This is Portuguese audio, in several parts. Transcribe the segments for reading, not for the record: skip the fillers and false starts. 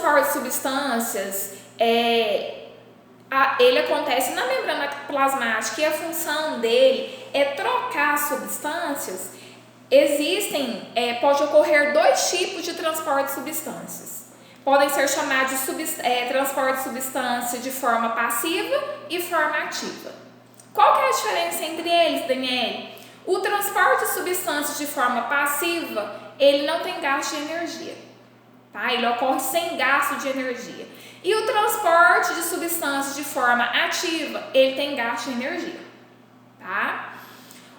transporte de substâncias ele acontece na membrana plasmática e a função dele é trocar substâncias. Pode ocorrer dois tipos de transporte de substâncias. Podem ser chamados de transporte de substância de forma passiva e forma ativa. Qual que é a diferença entre eles, Daniele? O transporte de substâncias de forma passiva, ele não tem gasto de energia, tá? Ele ocorre sem gasto de energia. E o transporte de substâncias de forma ativa, ele tem gasto de energia, tá?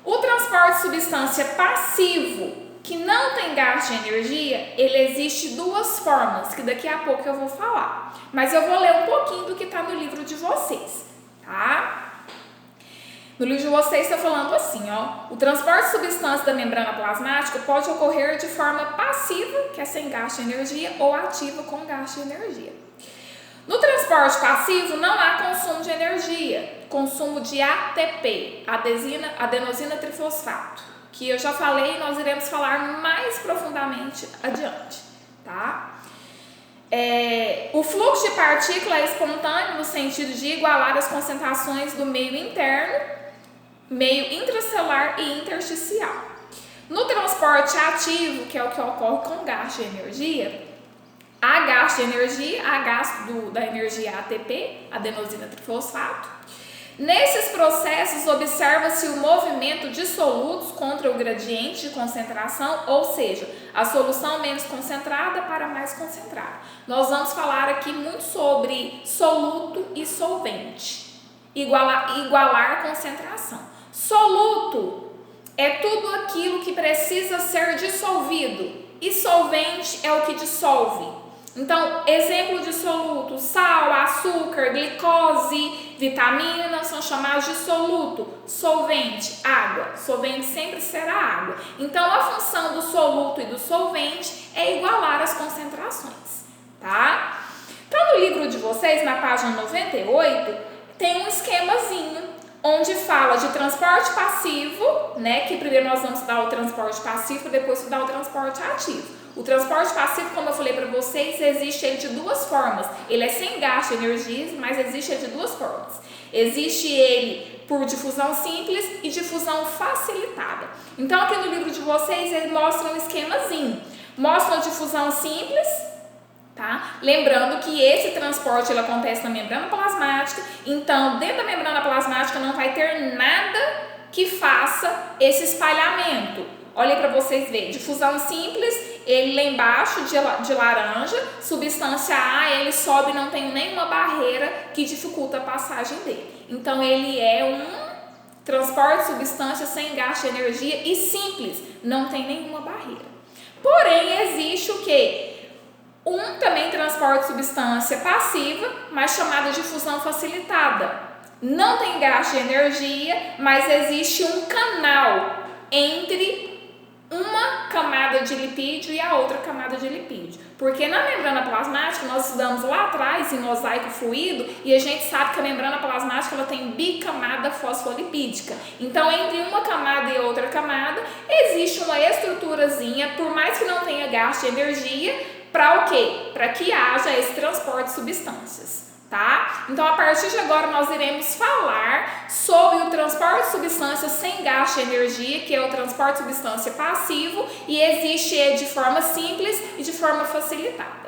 O transporte de substância passivo, que não tem gasto de energia, ele existe duas formas, que daqui a pouco eu vou falar. Mas eu vou ler um pouquinho do que está no livro de vocês, tá? No livro de vocês está falando assim, ó, o transporte de substância da membrana plasmática pode ocorrer de forma passiva, que é sem gasto de energia, ou ativa com gasto de energia. No transporte passivo não há consumo de energia, consumo de ATP, adenosina trifosfato, que eu já falei e nós iremos falar mais profundamente adiante, tá? O fluxo de partícula é espontâneo no sentido de igualar as concentrações do meio interno, meio intracelular e intersticial. No transporte ativo, que é o que ocorre com gasto de energia, há gasto de energia, há gasto da energia ATP, adenosina trifosfato. Nesses processos, observa-se o movimento de solutos contra o gradiente de concentração, ou seja, a solução menos concentrada para mais concentrada. Nós vamos falar aqui muito sobre soluto e solvente, igualar a concentração. Soluto é tudo aquilo que precisa ser dissolvido e solvente é o que dissolve. Então, exemplo de soluto: sal, açúcar, glicose, vitamina são chamados de soluto. Solvente, água. Solvente sempre será água. Então, a função do soluto e do solvente é igualar as concentrações, tá? Então, no livro de vocês, na página 98, tem um esquemazinho onde fala de transporte passivo, né? Que primeiro nós vamos estudar o transporte passivo, depois estudar o transporte ativo. O transporte passivo, como eu falei para vocês, existe ele de duas formas. Ele é sem gasto de energia, mas existe ele de duas formas. Existe ele por difusão simples e difusão facilitada. Então, aqui no livro de vocês, ele mostra um esquemazinho. Mostra a difusão simples, tá? Lembrando que esse transporte ele acontece na membrana plasmática. Então, dentro da membrana plasmática não vai ter nada que faça esse espalhamento. Olha para vocês verem. Difusão simples, ele lá embaixo de laranja, substância A, ele sobe e não tem nenhuma barreira que dificulta a passagem dele. Então, ele é um transporte de substância sem gasto de energia e simples, não tem nenhuma barreira. Porém, existe o quê? Também transporte de substância passiva, mas chamada de difusão facilitada. Não tem gasto de energia, mas existe um canal entre uma camada de lipídio e a outra camada de lipídio. Porque na membrana plasmática, nós estudamos lá atrás em mosaico fluido e a gente sabe que a membrana plasmática ela tem bicamada fosfolipídica. Então, entre uma camada e outra camada, existe uma estruturazinha, por mais que não tenha gasto de energia, para o quê? Para que haja esse transporte de substâncias, tá? Então, a partir de agora, nós iremos falar sobre o transporte de substâncias sem gasto de energia, que é o transporte de substância passivo, e existe de forma simples e de forma facilitada.